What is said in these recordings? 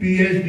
PhD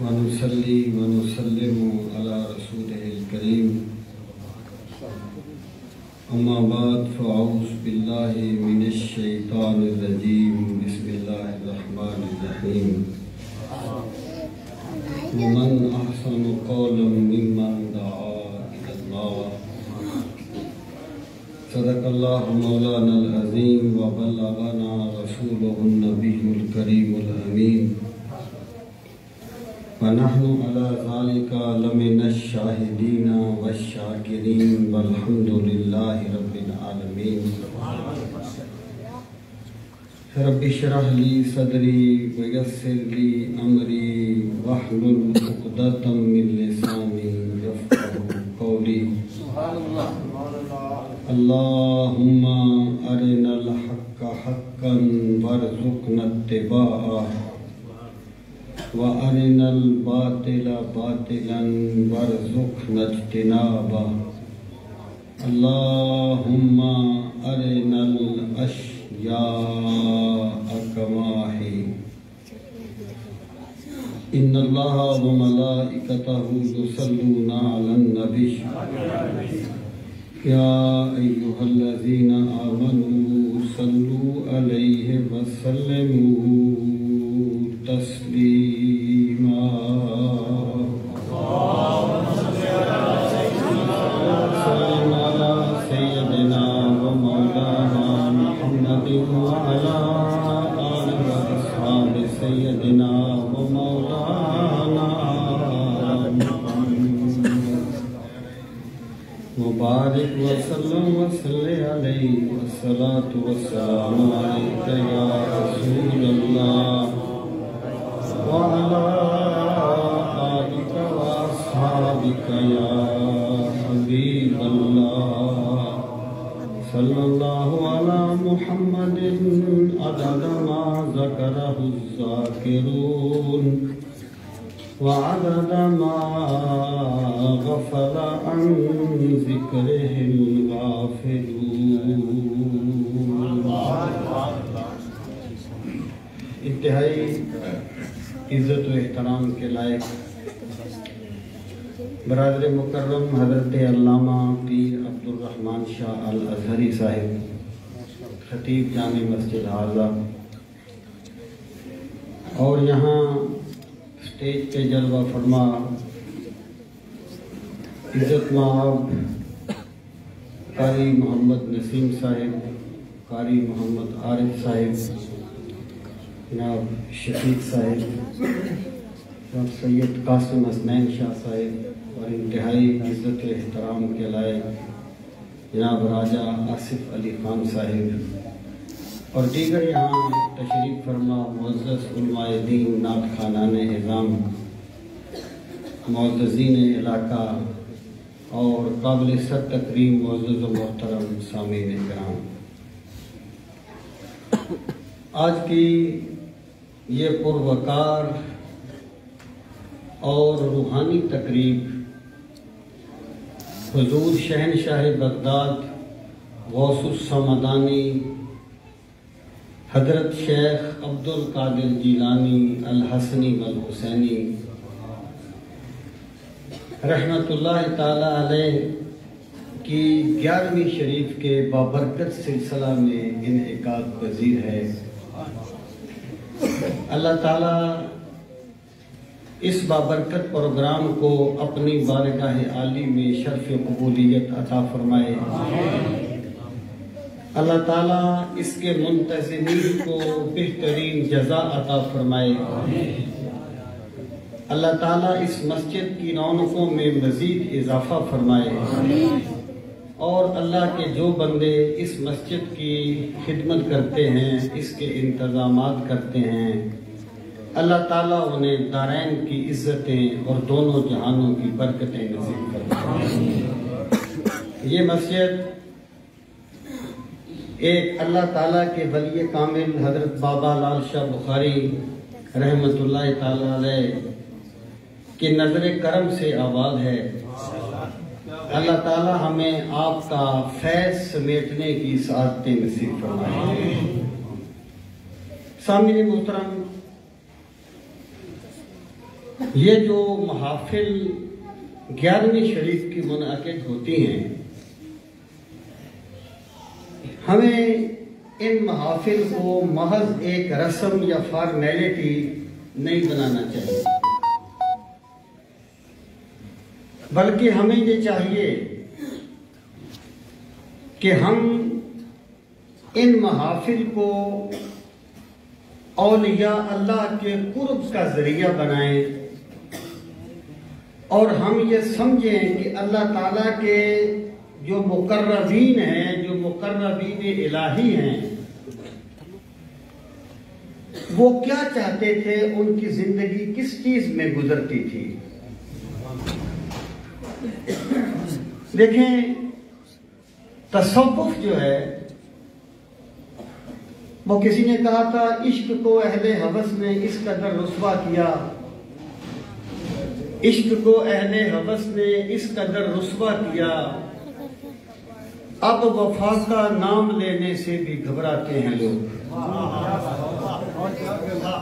ونصلي ونسلم على رسوله الكريم أما بعد فأعوذ بالله من الشيطان الرجيم بسم الله الرحمن الرحيم ومن أحسن قولا ممن دعا إلى الله صدق الله مولانا العظيم وبلغنا رسوله النبي الكريم الأمين ونحن على ذلك لمن الشاهدين والشاكرين والحمد لله رب العالمين رب اشرح لي صدري ويسر لي أمري واحلل عقدة من لساني يفقهوا قولي اللهم أرنا الحق حقا وارزقنا اتباعه وَأَرِنَا الْبَاطِلَ بَاطِلًا وَارْزُقْنَا اجْتِنَابَهُ اللهم أرنا الأشياء كما هي إن الله وملائكته يصلون على النبي يا أيها الذين آمنوا صلوا عليه وسلموا تسليما سيدنا ومولانا محمد وعلى آله وأصحاب سيدنا ومولانا مبارك وسلم وصلي عليه والصلاة والسلام عليك يا رسول الله وعلى آلك وأصحابك يا حبيب الله صلى الله على محمد عدد ما ذكره الذاكرون وعدد ما غفل عن ذكره الغافلون. انتہائی عزت و احترام کے لائق برادر مکرم حضرت علامہ پیر عبدالرحمن شاہ الازہری صاحب خطیب جامع مسجد حاضہ اور یہاں اسٹیج پہ جلوہ فرما عزت مآب قاری محمد نسیم صاحب، قاری محمد عارف صاحب، جناب شفیق صاحب، جناب سید قاسم حسنین شاہ صاحب اور انتہائی عزت و احترام کے لائق جناب راجہ آصف علی خان صاحب اور دیگر یہاں تشریف فرما معزز علماء دین، نعت خوانان اعظام، معززین علاقہ اور قابل سر تکریم معزز و محترم سامعین کرام، آج کی یہ پروقار اور روحانی تقریب حضور شہنشاہ بغداد غوث الصمدانی حضرت شیخ عبدالقادر جیلانی الحسنی والحسینی رحمت اللہ تعالی علیہ کی 11ویں شریف کے بابرکت سلسلہ میں انعقاد پذیر ہے۔ اللہ تعالیٰ اس بابرکت پروگرام کو اپنی بارگاہ عالی میں شرف قبولیت عطا فرمائے۔ اللہ تعالیٰ اس کے منتظمین کو بہترین جزا عطا فرمائے۔ اللہ تعالیٰ اس مسجد کی رونقوں میں مزید اضافہ فرمائے اور اللہ کے جو بندے اس مسجد کی خدمت کرتے ہیں، اس کے انتظامات کرتے ہیں، اللہ تعالیٰ انہیں دارین کی عزتیں اور دونوں جہانوں کی برکتیں نصیب فرمائے۔ یہ مسجد ایک اللہ تعالیٰ کے ولی کامل حضرت بابا لال شاہ بخاری رحمۃ اللہ تعالیٰ علیہ کی نظر کرم سے آباد ہے۔ اللہ تعالیٰ ہمیں آپ کا فیض سمیٹنے کی سعادتیں نصیب فرمائے۔ سامعین محترم، یہ جو محافل 11ویں شریف کی منعقد ہوتی ہیں، ہمیں ان محافل کو محض ایک رسم یا فارمیلٹی نہیں بنانا چاہیے، بلکہ ہمیں یہ چاہیے کہ ہم ان محافل کو اولیاء اللہ کے قرب کا ذریعہ بنائیں، اور ہم یہ سمجھیں کہ اللہ تعالیٰ کے جو مقربین ہیں، جو مقربین الہی ہیں، وہ کیا چاہتے تھے، ان کی زندگی کس چیز میں گزرتی تھی۔ دیکھیں، تصوف جو ہے وہ کسی نے کہا تھا عشق کو اہل ہوس نے اس قدر رسوا کیا، عشق کو اہل ہوس نے اس قدر رسوا کیا، اب وفا کا نام لینے سے بھی گھبراتے ہیں لوگ۔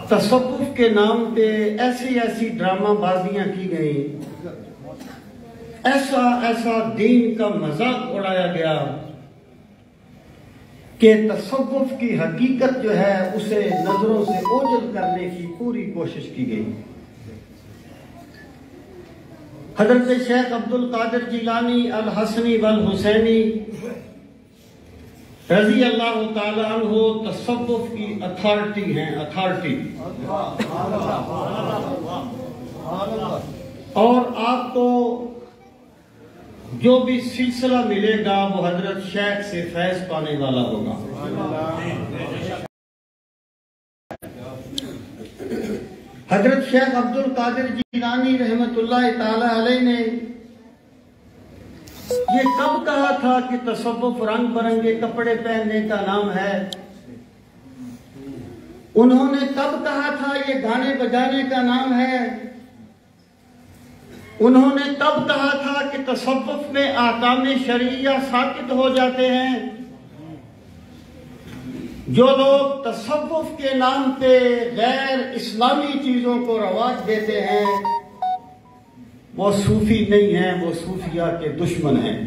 تصوف کے نام پہ ایسی ایسی ڈرامہ بازیاں کی گئیں، ایسا ایسا دین کا مذاق اڑایا گیا کہ تصوف کی حقیقت جو ہے اسے نظروں سے اوجھل کرنے کی پوری کوشش کی گئی۔ حضرت شیخ عبد القادر جیلانی الحسنی والحسینی رضی اللہ تعالیٰ عنہ تصوف کی اتھارٹی ہیں، اتھارٹی۔ اور آپ کو جو بھی سلسلہ ملے گا وہ حضرت شیخ سے فیض پانے والا ہوگا۔ حضرت شیخ عبد القادر جیلانی رحمۃ اللہ تعالی علیہ نے یہ کب کہا تھا کہ تصوف رنگ برنگے کپڑے پہننے کا نام ہے؟ انہوں نے کب کہا تھا یہ گانے بجانے کا نام ہے؟ انہوں نے کب کہا تھا کہ تصوف میں احکام شرعیہ ساقط ہو جاتے ہیں؟ جو لوگ تصوف کے نام پہ غیر اسلامی چیزوں کو رواج دیتے ہیں وہ صوفی نہیں ہیں، وہ صوفیہ کے دشمن ہیں،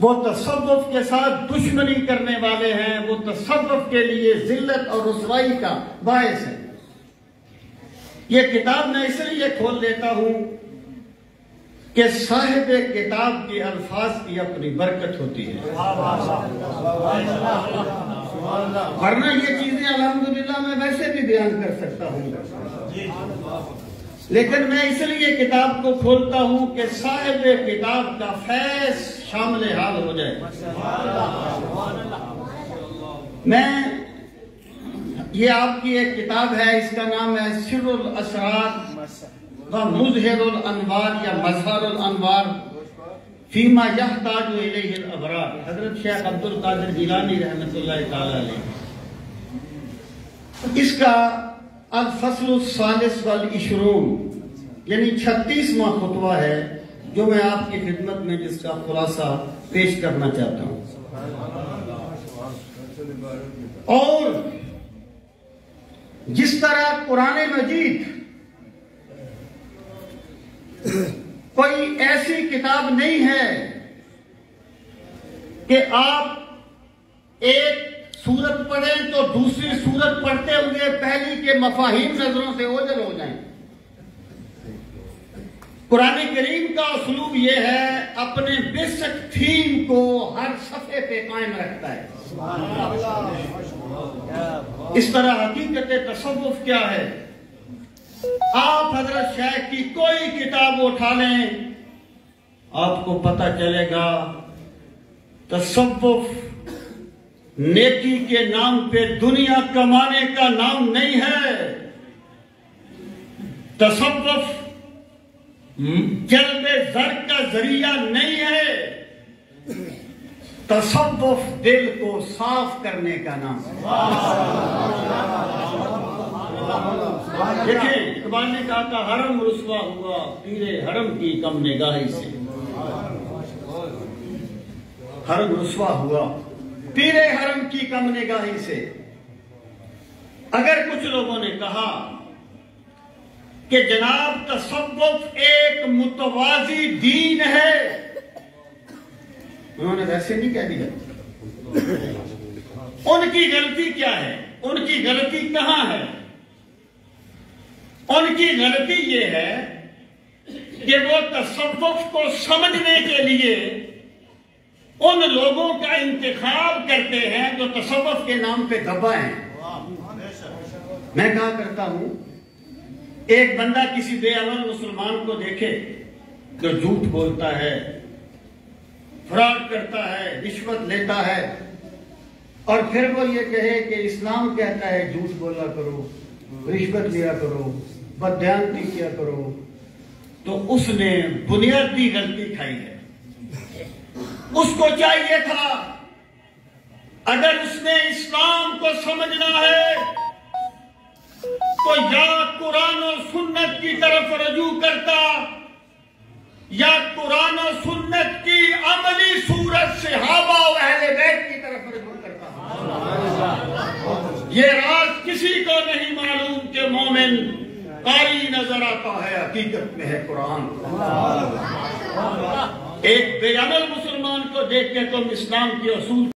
وہ تصوف کے ساتھ دشمنی کرنے والے ہیں، وہ تصوف کے لیے ذلت اور رسوائی کا باعث ہے۔ یہ کتاب میں اس لیے کھول دیتا ہوں کہ صاحب کتاب کے الفاظ کی اپنی برکت ہوتی ہے، ورنہ یہ چیزیں الحمدللہ میں ویسے بھی بیان کر سکتا ہوں، لیکن میں اس لیے کتاب کو کھولتا ہوں کہ صاحب کتاب کا فیض شامل حال ہو جائے۔ میں یہ آپ کی ایک کتاب ہے، اس کا نام ہے سر الاسرار و مظہر الانوار یا مظہر الانوار فیما یحتاج الیہ الابرار، حضرت شیخ عبد القادر جیلانی رحمۃ اللہ تعالی علیہ۔ اس کا الفصل الثالث والعشرون یعنی 36واں خطبہ ہے جو میں آپ کی خدمت میں جس کا خلاصہ پیش کرنا چاہتا ہوں۔ اور جس طرح قرآن مجید کوئی ایسی کتاب نہیں ہے کہ آپ ایک سورت پڑھیں تو دوسری سورت پڑھتے ہوئے پہلی کے مفاہیم نظروں سے اوجھل ہو جائیں۔ قرآن کریم کا اسلوب یہ ہے اپنے بیسک تھیم کو ہر صفحے پہ قائم رکھتا ہے۔ اس طرح حقیقت تصوف کیا ہے؟ آپ حضرت شیخ کی کوئی کتاب اٹھا لیں، آپ کو پتہ چلے گا تصوف نیکی کے نام پہ دنیا کمانے کا نام نہیں ہے۔ تصوف جلب زر کا ذریعہ نہیں ہے۔ تصوف دل کو صاف کرنے کا نام ہے۔ دیکھیں اقبال نے کہا تھا حرم رسوا ہوا پیر حرم کی کم نگاہی سے۔ حرم رسوا ہوا پیر حرم کی کم نگاہی سے۔ اگر کچھ لوگوں نے کہا کہ جناب تصوف ایک متوازی دین ہے، انہوں نے ویسے نہیں کہہ دیا۔ ان کی غلطی کیا ہے؟ ان کی غلطی کہاں ہے؟ ان کی غلطی یہ ہے کہ وہ تصوف کو سمجھنے کے لیے ان لوگوں کا انتخاب کرتے ہیں جو تصوف کے نام پہ دبا ہیں۔ میں کہا کرتا ہوں ایک بندہ کسی بے عمل مسلمان کو دیکھے جو جھوٹ بولتا ہے، فراڈ کرتا ہے، رشوت لیتا ہے، اور پھر وہ یہ کہے کہ اسلام کہتا ہے جھوٹ بولا کرو، رشوت لیا کرو، بددیانتی کیا کرو، تو اس نے بنیادی غلطی کھائی ہے۔ اس کو چاہیے تھا اگر اس نے اسلام کو سمجھنا ہے تو یا قرآن و سنت کی طرف رجوع کرتا یا قرآن و سنت کی عملی صورت صحابہ و اہل بیت کی طرف رجوع کرتا۔ یہ راز کسی کو نہیں معلوم کہ مومن قاری نظر آتا ہے، حقیقت میں ہے قرآن۔ ایک بے عمل مسلمان کو دیکھ کے تم اسلام کے اصول